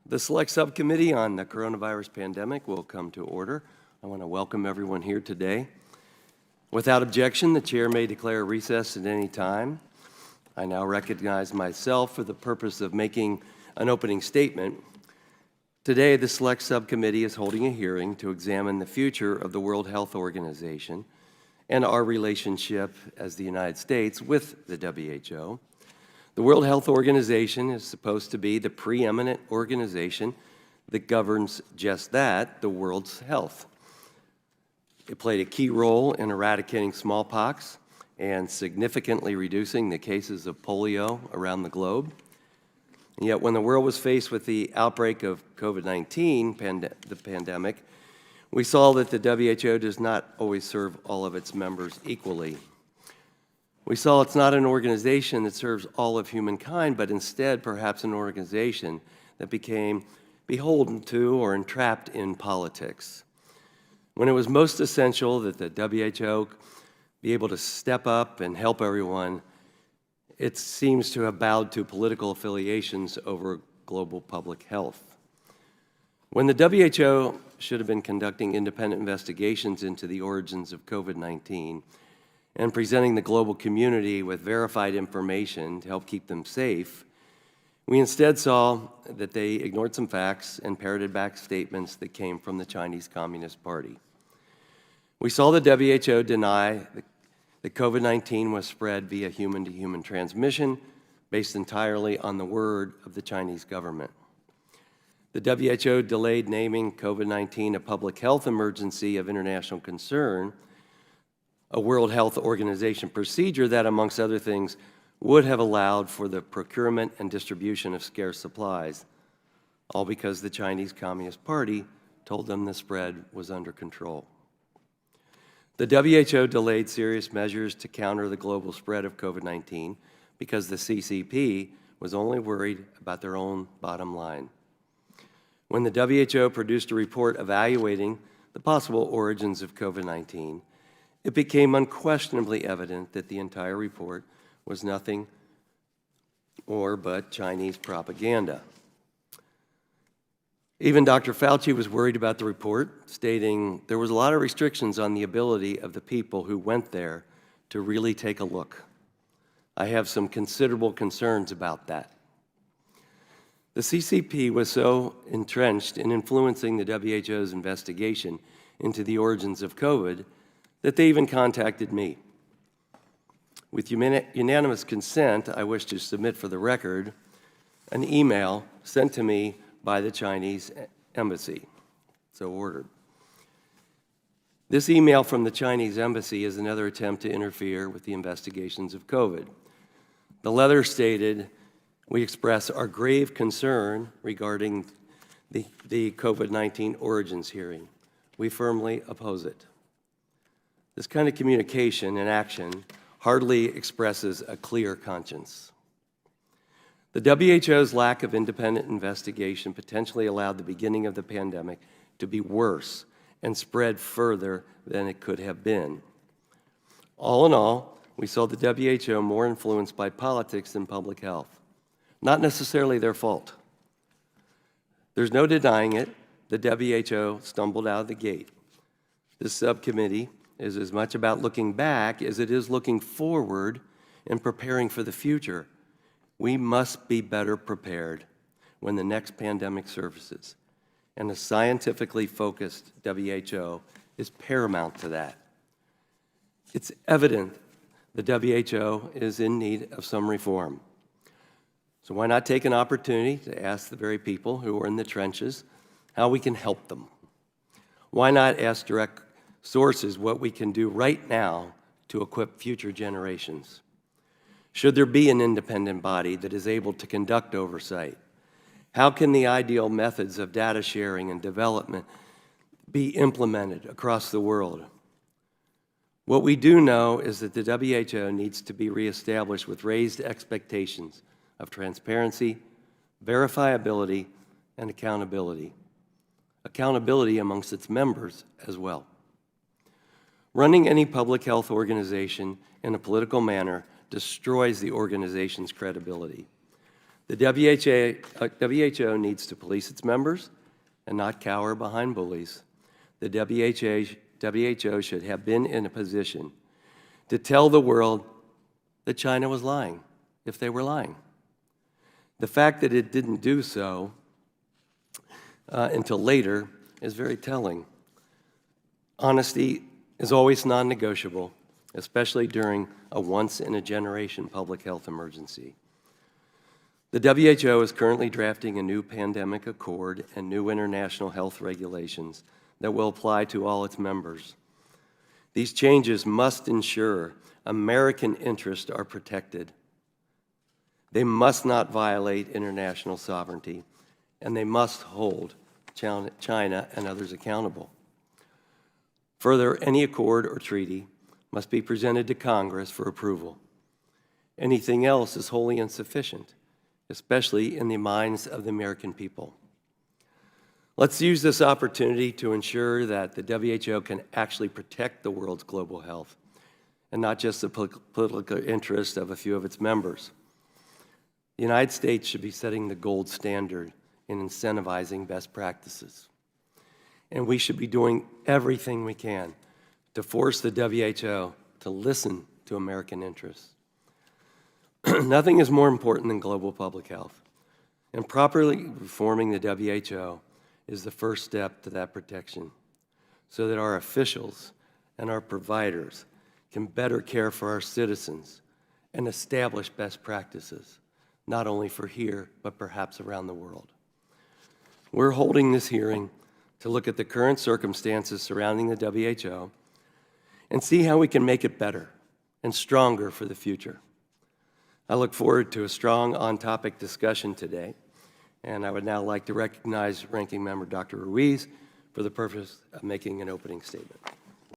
The Select Subcommittee on the Coronavirus Pandemic will come to order. I want to welcome everyone here today. Without objection, the Chair may declare a recess at any time. I now recognize myself for the purpose of making an opening statement. Today, the Select Subcommittee is holding a hearing to examine the future of the World Health Organization and our relationship as the United States with the WHO. The World Health Organization is supposed to be the preeminent organization that governs just that, the world's health. It played a key role in eradicating smallpox and significantly reducing the cases of polio around the globe. And yet, when the world was faced with the outbreak of COVID-19, the pandemic, we saw that the WHO does not always serve all of its members equally. We saw it's not an organization that serves all of humankind, but instead perhaps an organization that became beholden to or entrapped in politics. When it was most essential that the WHO be able to step up and help everyone, it seems to have bowed to political affiliations over global public health. When the WHO should have been conducting independent investigations into the origins of COVID-19, and presenting the global community with verified information to help keep them safe, we instead saw that they ignored some facts and parroted back statements that came from the Chinese Communist Party. We saw the WHO deny that COVID-19 was spread via human-to-human transmission based entirely on the word of the Chinese government. The WHO delayed naming COVID-19 a public health emergency of international concern, a World Health Organization procedure that, amongst other things, would have allowed for the procurement and distribution of scarce supplies, all because the Chinese Communist Party told them the spread was under control. The WHO delayed serious measures to counter the global spread of COVID-19 because the CCP was only worried about their own bottom line. When the WHO produced a report evaluating the possible origins of COVID-19, it became unquestionably evident that the entire report was nothing but Chinese propaganda. Even Dr. Fauci was worried about the report, stating there was a lot of restrictions on the ability of the people who went there to really take a look. I have some considerable concerns about that. The CCP was so entrenched in influencing the WHO's investigation into the origins of COVID that they even contacted me. With unanimous consent, I wish to submit for the record an email sent to me by the Chinese embassy. So ordered. This email from the Chinese embassy is another attempt to interfere with the investigations of COVID. The letter stated, "We express our grave concern regarding the COVID-19 origins hearing. We firmly oppose it." This kind of communication and action hardly expresses a clear conscience. The WHO's lack of independent investigation potentially allowed the beginning of the pandemic to be worse and spread further than it could have been. All in all, we saw the WHO more influenced by politics than public health. Not necessarily their fault. There's no denying it. The WHO stumbled out of the gate. This subcommittee is as much about looking back as it is looking forward and preparing for the future. We must be better prepared when the next pandemic surfaces, and a scientifically focused WHO is paramount to that. It's evident the WHO is in need of some reform. So why not take an opportunity to ask the very people who are in the trenches how we can help them? Why not ask direct sources what we can do right now to equip future generations? Should there be an independent body that is able to conduct oversight? How can the ideal methods of data sharing and development be implemented across the world? What we do know is that the WHO needs to be reestablished with raised expectations of transparency, verifiability, and accountability. Accountability amongst its members as well. Running any public health organization in a political manner destroys the organization's credibility. The WHO needs to police its members and not cower behind bullies. The WHO should have been in a position to tell the world that China was lying, if they were lying. The fact that it didn't do so until later is very telling. Honesty is always non-negotiable, especially during a once-in-a-generation public health emergency. The WHO is currently drafting a new pandemic accord and new international health regulations that will apply to all its members. These changes must ensure American interests are protected. They must not violate international sovereignty, and they must hold China and others accountable. Further, any accord or treaty must be presented to Congress for approval. Anything else is wholly insufficient, especially in the minds of the American people. Let's use this opportunity to ensure that the WHO can actually protect the world's global health, and not just the political interest of a few of its members. The United States should be setting the gold standard in incentivizing best practices. And we should be doing everything we can to force the WHO to listen to American interests. Nothing is more important than global public health, and properly reforming the WHO is the first step to that protection, so that our officials and our providers can better care for our citizens and establish best practices, not only for here, but perhaps around the world. We're holding this hearing to look at the current circumstances surrounding the WHO and see how we can make it better and stronger for the future. I look forward to a strong on-topic discussion today, and I would now like to recognize Ranking Member Dr. Ruiz for the purpose of making an opening statement.